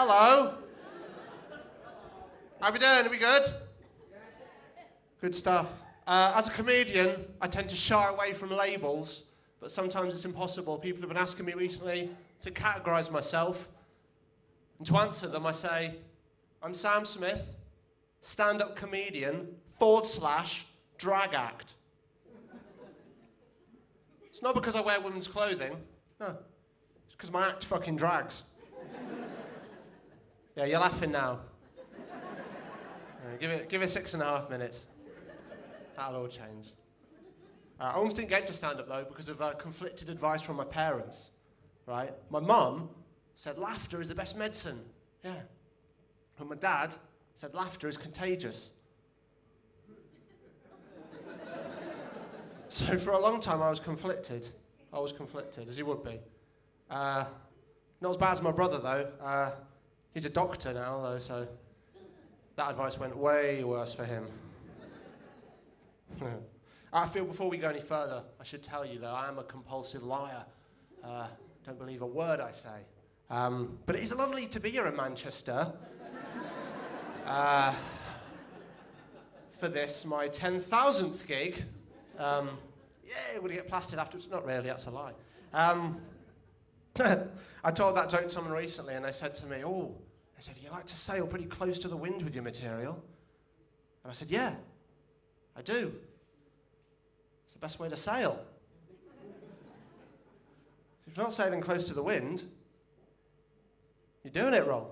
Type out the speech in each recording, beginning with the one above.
Hello. How we doing? Are we good? Good stuff. As a comedian, I tend to shy away from labels, but sometimes it's impossible. People have been asking me recently to categorise myself. And to answer them, I say, I'm Sam Smith, stand-up comedian / drag act. It's not because I wear women's clothing. No. It's because my act fucking drags. Yeah, you're laughing now. Give it 6.5 minutes. That'll all change. I almost didn't get to stand-up, though, because of conflicted advice from my parents, right? My mum said laughter is the best medicine. Yeah. And my dad said laughter is contagious. So for a long time, I was conflicted. As you would be. Not as bad as my brother, though. He's a doctor now, though, so that advice went way worse for him. I feel before we go any further, I should tell you, though, I am a compulsive liar. Don't believe a word I say. But it is lovely to be here in Manchester. For this, my 10,000th gig. Yeah, we're going to get plastered afterwards. Not really, that's a lie. I told that joke to someone recently, and they said to me, you like to sail pretty close to the wind with your material? And I said, yeah, I do. It's the best way to sail. If you're not sailing close to the wind, you're doing it wrong.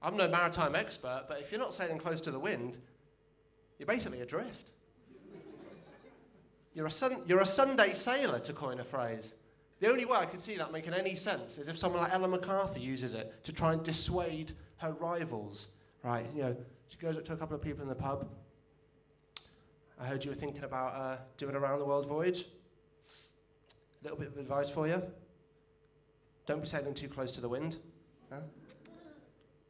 I'm no maritime expert, but if you're not sailing close to the wind, you're basically adrift. You're a Sunday sailor, to coin a phrase. The only way I could see that making any sense is if someone like Ellen MacArthur uses it to try and dissuade her rivals, right? You know, she goes up to a couple of people in the pub. I heard you were thinking about doing a round-the-world voyage. A little bit of advice for you. Don't be sailing too close to the wind. Huh?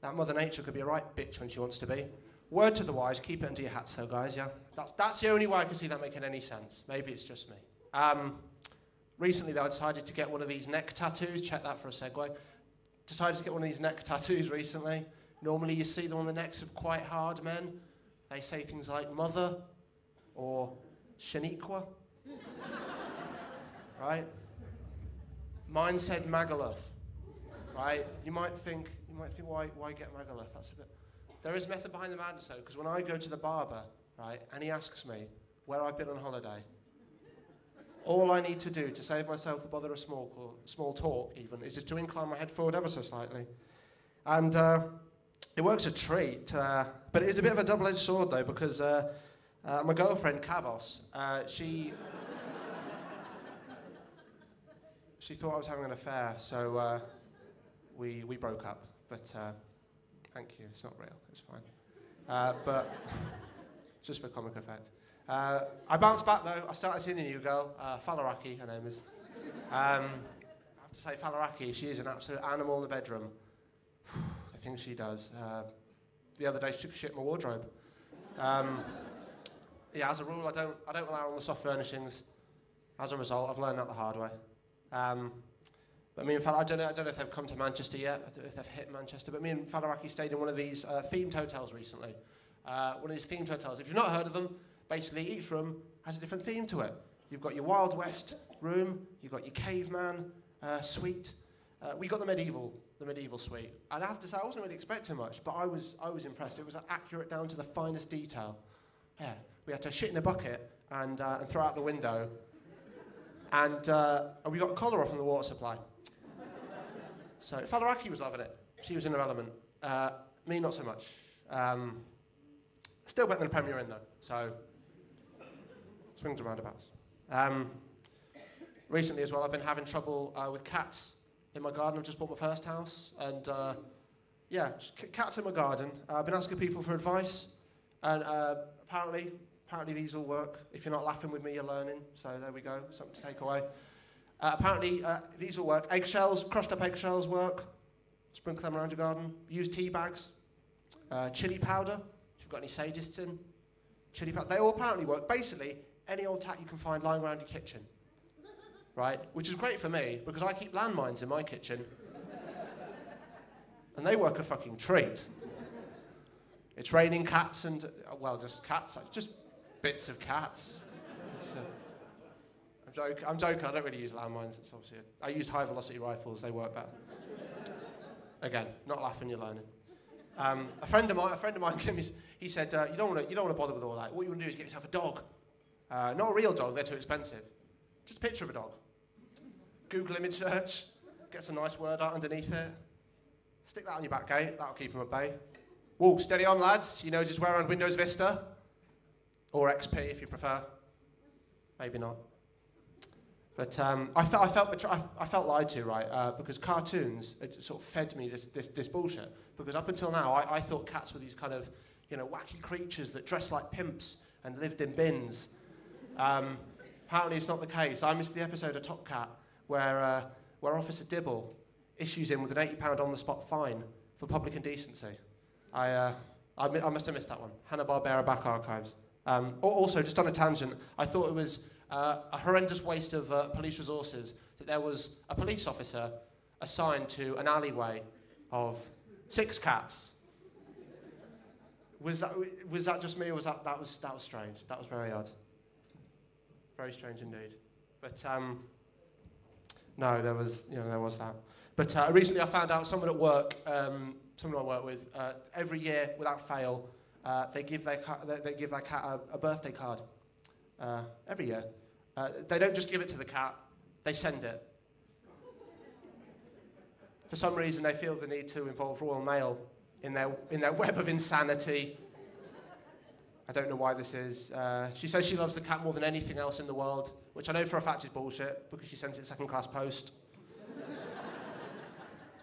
That Mother Nature could be a right bitch when she wants to be. Word to the wise, keep it under your hats though, guys, yeah? That's the only way I can see that making any sense. Maybe it's just me. Recently, though, I decided to get one of these neck tattoos. Check that for a segue. Decided to get one of these neck tattoos recently. Normally, you see them on the necks of quite hard men. They say things like mother or Shaniqua. Right? Mine said Magaluf. Right? You might think, why get Magaluf? That's a bit. There is method behind the madness, though, because when I go to the barber, right, and he asks me where I've been on holiday, all I need to do to save myself the bother of small talk, even, is just to incline my head forward ever so slightly. And it works a treat, but it is a bit of a double-edged sword, though, because my girlfriend, Kavos, she thought I was having an affair, so we broke up. But thank you, it's not real, it's fine. But just for comic effect. I bounced back, though. I started seeing a new girl, Falaraki, her name is. I have to say, Falaraki, she is an absolute animal in the bedroom. The things she does. The other day, she took a shit in my wardrobe. Yeah, as a rule, I don't rely on the soft furnishings. As a result, I've learned that the hard way. But me and I don't know if they've come to Manchester yet, I don't know if they've hit Manchester, but me and Falaraki stayed in one of these themed hotels recently. One of these themed hotels. If you've not heard of them, basically each room has a different theme to it. You've got your Wild West room, you've got your caveman suite. We got the medieval suite. And I have to say, I wasn't really expecting much, but I was impressed. It was accurate down to the finest detail. Yeah, we had to shit in a bucket and throw out the window. And we got a collar off on the water supply. So Falaraki was loving it. She was in her element. Me, not so much. Still better than Premier Inn, though. So, swings and roundabouts. Recently as well, I've been having trouble with cats in my garden. I've just bought my first house. And, yeah, cats in my garden. I've been asking people for advice. And apparently these all work. If you're not laughing with me, you're learning. So there we go, something to take away. Apparently these all work. Eggshells, crushed up eggshells work. Sprinkle them around your garden. Use tea bags. Chili powder, if you've got any sadists in. Chili powder, they all apparently work. Basically, any old tat you can find lying around your kitchen. Right? Which is great for me, because I keep landmines in my kitchen. And they work a fucking treat. It's raining cats and, well, just cats, just bits of cats. I'm joking, I don't really use landmines. It's obviously I used high velocity rifles, they work better. Again, not laughing, you're learning. A friend of mine, he said, you don't want to bother with all that. What you want to do is get yourself a dog. Not a real dog, they're too expensive. Just a picture of a dog. Google image search, get some nice word art underneath it. Stick that on your back gate, that'll keep them at bay. Whoa, steady on, lads. You know, just wear around Windows Vista. Or XP if you prefer. Maybe not. But I felt lied to, right? Because cartoons sort of fed me this bullshit. Because up until now, I thought cats were these kind of, you know, wacky creatures that dressed like pimps and lived in bins. Apparently, it's not the case. I missed the episode of Top Cat where Officer Dibble issues him with an £80 on-the-spot fine for public indecency. I must have missed that one. Hanna-Barbera back archives. Also, just on a tangent, I thought it was a horrendous waste of police resources that there was a police officer assigned to an alleyway of 6 cats. Was that just me, or was that was strange? That was very odd. Very strange indeed. But no, there was that. But recently I found out someone at work, someone I work with, every year without fail, they give their cat a birthday card. Every year. They don't just give it to the cat, they send it. For some reason, they feel the need to involve Royal Mail in their web of insanity. I don't know why this is. She says she loves the cat more than anything else in the world, which I know for a fact is bullshit, because she sends it second-class post.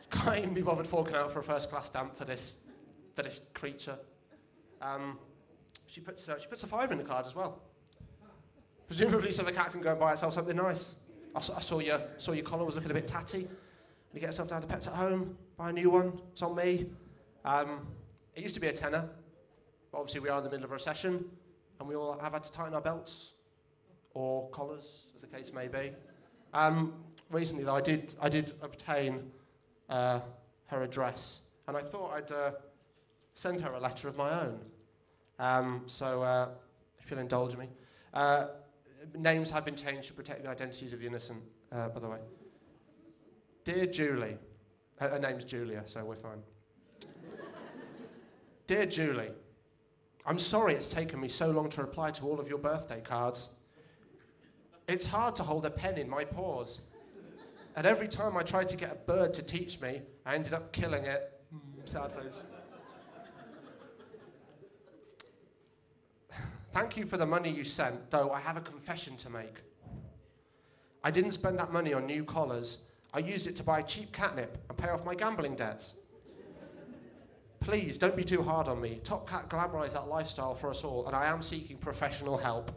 Can't even be bothered forking out for a first-class stamp for this creature. She puts a £5 in the card as well. Presumably so the cat can go and buy itself something nice. I saw your collar was looking a bit tatty. You get yourself down to Pets at Home, buy a new one. It's on me. It used to be a tenner, but obviously we are in the middle of a recession, and we all have had to tighten our belts or collars, as the case may be. Recently, though, I did obtain her address, and I thought I'd send her a letter of my own. So, if you'll indulge me. Names have been changed to protect the identities of the innocent, by the way. Dear Julie, her name's Julia, so we're fine. Dear Julie, I'm sorry it's taken me so long to reply to all of your birthday cards. It's hard to hold a pen in my paws. And every time I tried to get a bird to teach me, I ended up killing it. Sad face. Thank you for the money you sent, though I have a confession to make. I didn't spend that money on new collars. I used it to buy cheap catnip and pay off my gambling debts. Please, don't be too hard on me. Top Cat glamorised that lifestyle for us all, and I am seeking professional help.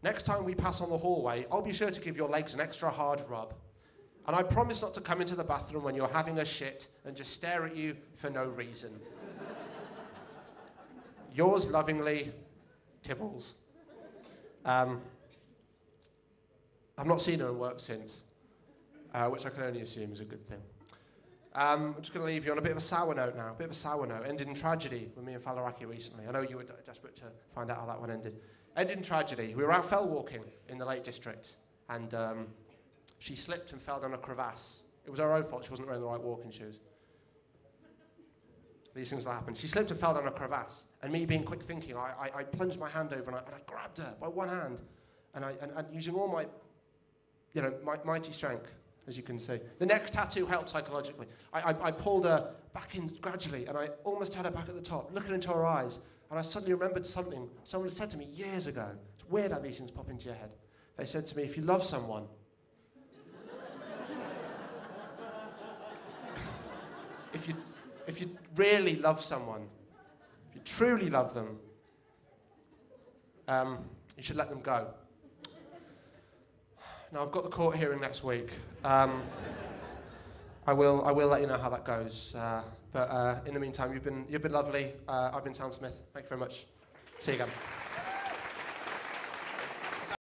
Next time we pass on the hallway, I'll be sure to give your legs an extra hard rub. And I promise not to come into the bathroom when you're having a shit and just stare at you for no reason. Yours lovingly, Tibbles. I've not seen her in work since, which I can only assume is a good thing. I'm just going to leave you on a bit of a sour note now, ended in tragedy with me and Falaraki recently. I know you were desperate to find out how that one ended. Ended in tragedy. We were out fell walking in the Lake District, and she slipped and fell down a crevasse. It was her own fault, she wasn't wearing the right walking shoes. These things that happen. She slipped and fell down a crevasse, and me being quick thinking, I plunged my hand over and I grabbed her by one hand, and using all my, my mighty strength, as you can see. The neck tattoo helped psychologically. I pulled her back in gradually, and I almost had her back at the top, looking into her eyes, and I suddenly remembered something someone had said to me years ago. It's weird how these things pop into your head. They said to me, if you love someone, if you really love someone, if you truly love them, you should let them go. Now, I've got the court hearing next week. I will let you know how that goes. But in the meantime, you've been lovely. I've been Sam Smith. Thank you very much. See you again.